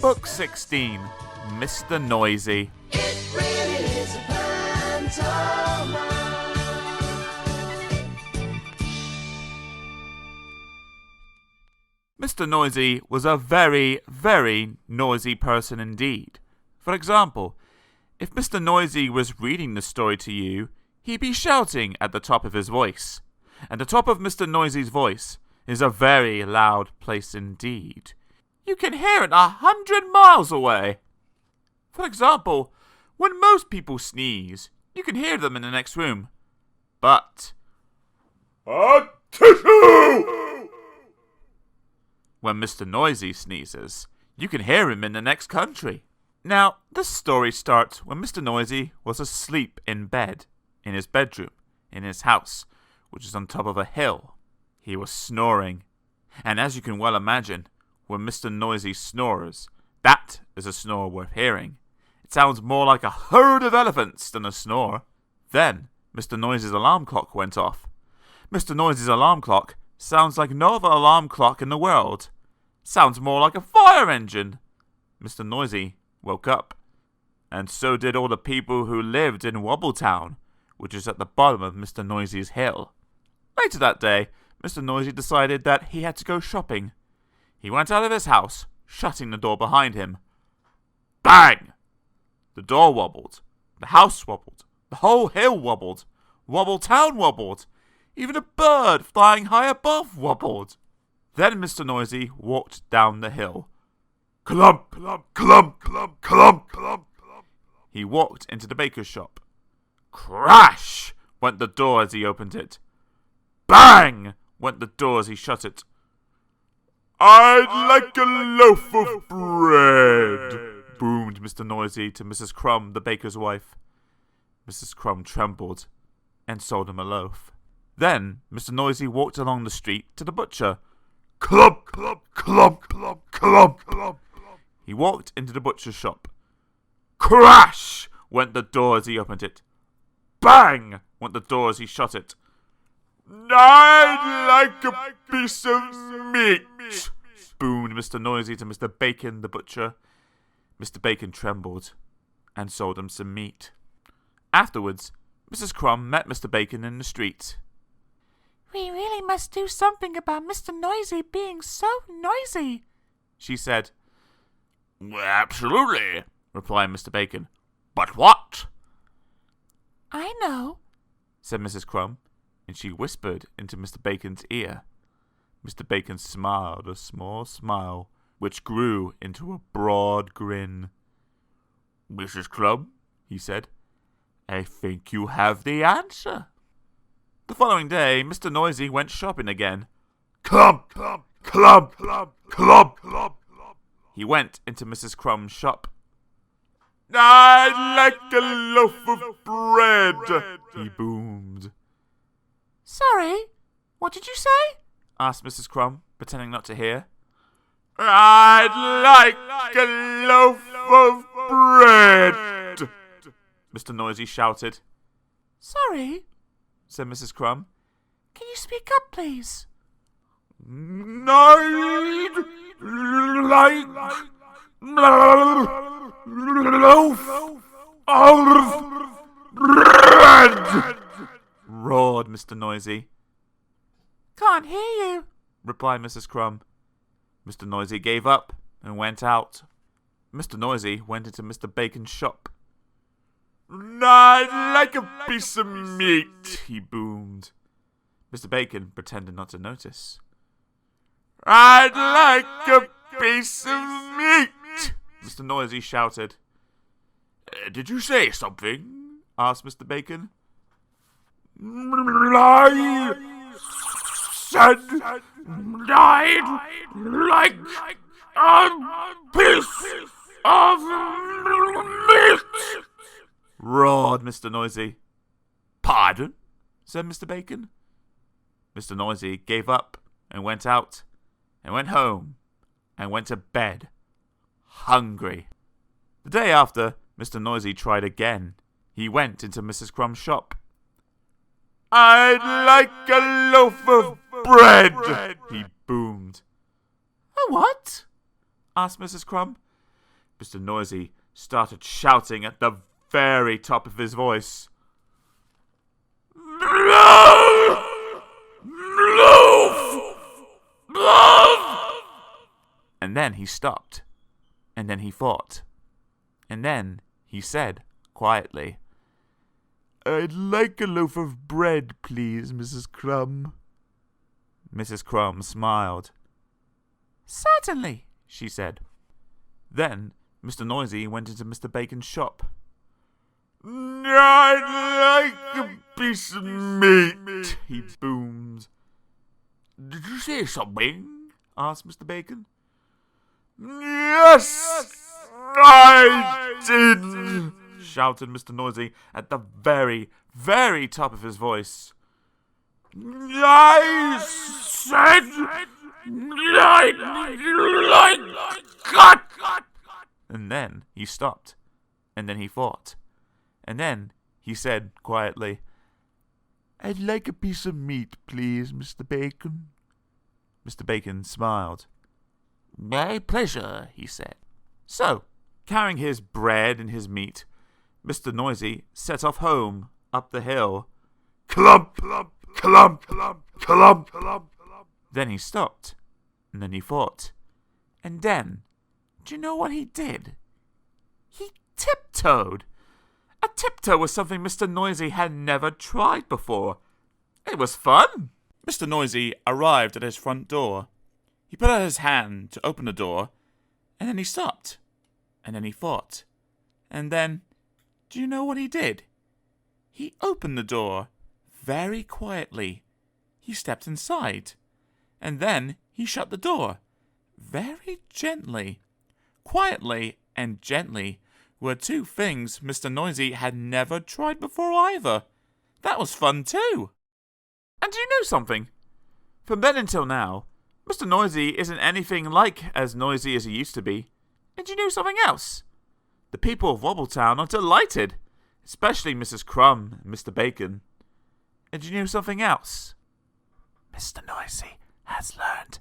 Book 16, Mr. Noisy. It really is a pantomime. Mr. Noisy was a very, very noisy person indeed. For example, if Mr. Noisy was reading the story to you, he'd be shouting at the top of his voice. And the top of Mr. Noisy's voice is a very loud place indeed. You can hear it 100 miles away. For example, when most people sneeze, you can hear them in the next room. But when Mr. Noisy sneezes, you can hear him in the next country. Now, this story starts when Mr. Noisy was asleep in bed, in his bedroom, in his house, which is on top of a hill. He was snoring. And as you can well imagine, when Mr. Noisy snores, that is a snore worth hearing. It sounds more like a herd of elephants than a snore. Then, Mr. Noisy's alarm clock went off. Mr. Noisy's alarm clock sounds like no other alarm clock in the world. Sounds more like a fire engine. Mr. Noisy woke up, and so did all the people who lived in Wobbletown, which is at the bottom of Mr. Noisy's hill. Later that day, Mr. Noisy decided that he had to go shopping. He went out of his house, shutting the door behind him. Bang! The door wobbled. The house wobbled. The whole hill wobbled. Wobbletown wobbled. Even a bird flying high above wobbled. Then Mr. Noisy walked down the hill. Clump, clump, clump, clump, clump, clump. He walked into the baker's shop. Crash! Went the door as he opened it. Bang! Went the door as he shut it. I'd like a loaf of bread, boomed Mr. Noisy to Mrs. Crumb, the baker's wife. Mrs. Crumb trembled and sold him a loaf. Then Mr. Noisy walked along the street to the butcher. Clump, clump, clump, clump, clump, clump. He walked into the butcher's shop. Crash! Went the door as he opened it. Bang! Went the door as he shut it. I'd like a piece of meat, boomed Mr. Noisy to Mr. Bacon, the butcher. Mr. Bacon trembled and sold him some meat. Afterwards, Mrs. Crumb met Mr. Bacon in the street. We really must do something about Mr. Noisy being so noisy, she said. Absolutely, replied Mr. Bacon. But what? I know, said Mrs. Crumb, and she whispered into Mr. Bacon's ear. Mr. Bacon smiled a small smile, which grew into a broad grin. Mrs. Crumb, he said, I think you have the answer. The following day, Mr. Noisy went shopping again. Clump, clump, clump, clump, clump, clump. He went into Mrs. Crumb's shop. I'd like a loaf of bread, he boomed. Sorry, what did you say? Asked Mrs. Crumb, pretending not to hear. I'd like a loaf of bread, Mr. Noisy shouted. Sorry, said Mrs. Crumb. Can you speak up, please? I'd like loaf of bread, roared Mr. Noisy. Can't hear you, replied Mrs. Crumb. Mr. Noisy gave up and went out. Mr. Noisy went into Mr. Bacon's shop. I'd like a piece of meat, he boomed. Mr. Bacon pretended not to notice. I'd like a piece of meat, Mr. Noisy shouted. Did you say something? Asked Mr. Bacon. I said I'd like a piece of meat, roared Mr. Noisy. Pardon? Said Mr. Bacon. Mr. Noisy gave up and went out and went home and went to bed, hungry. The day after, Mr. Noisy tried again. He went into Mrs. Crumb's shop. I'd like a loaf of bread, he boomed. A what? Asked Mrs. Crumb. Mr. Noisy started shouting at the very top of his voice. Bluff! Bluff! Bluff! And then he stopped. And then he thought. And then he said, quietly, "I'd like a loaf of bread, please, Mrs. Crumb." Mrs. Crumb smiled. "Certainly," she said. Then Mr. Noisy went into Mr. Bacon's shop. "I'd like a piece of meat," he boomed. "Did you say something?" asked Mr. Bacon. "Yes, I did," shouted Mr. Noisy at the very, very top of his voice. "I said like cut." And then he stopped. And then he thought. And then he said quietly, "I'd like a piece of meat, please, Mr. Bacon." Mr. Bacon smiled. "My pleasure," he said. So, carrying his bread and his meat, Mr. Noisy set off home up the hill. Clump, clump, clump, clump, clump. Then he stopped. And then he thought. And then, do you know what he did? He tiptoed. A tiptoe was something Mr. Noisy had never tried before. It was fun. Mr. Noisy arrived at his front door. He put out his hand to open the door, and then he stopped. And then he thought. And then, do you know what he did? He opened the door very quietly. He stepped inside. And then he shut the door very gently. Quietly and gently were two things Mr. Noisy had never tried before either. That was fun too. And do you know something? From then until now, Mr. Noisy isn't anything like as noisy as he used to be. And do you know something else? The people of Wobbletown are delighted, especially Mrs. Crumb and Mr. Bacon. And do you know something else? Mr. Noisy has learned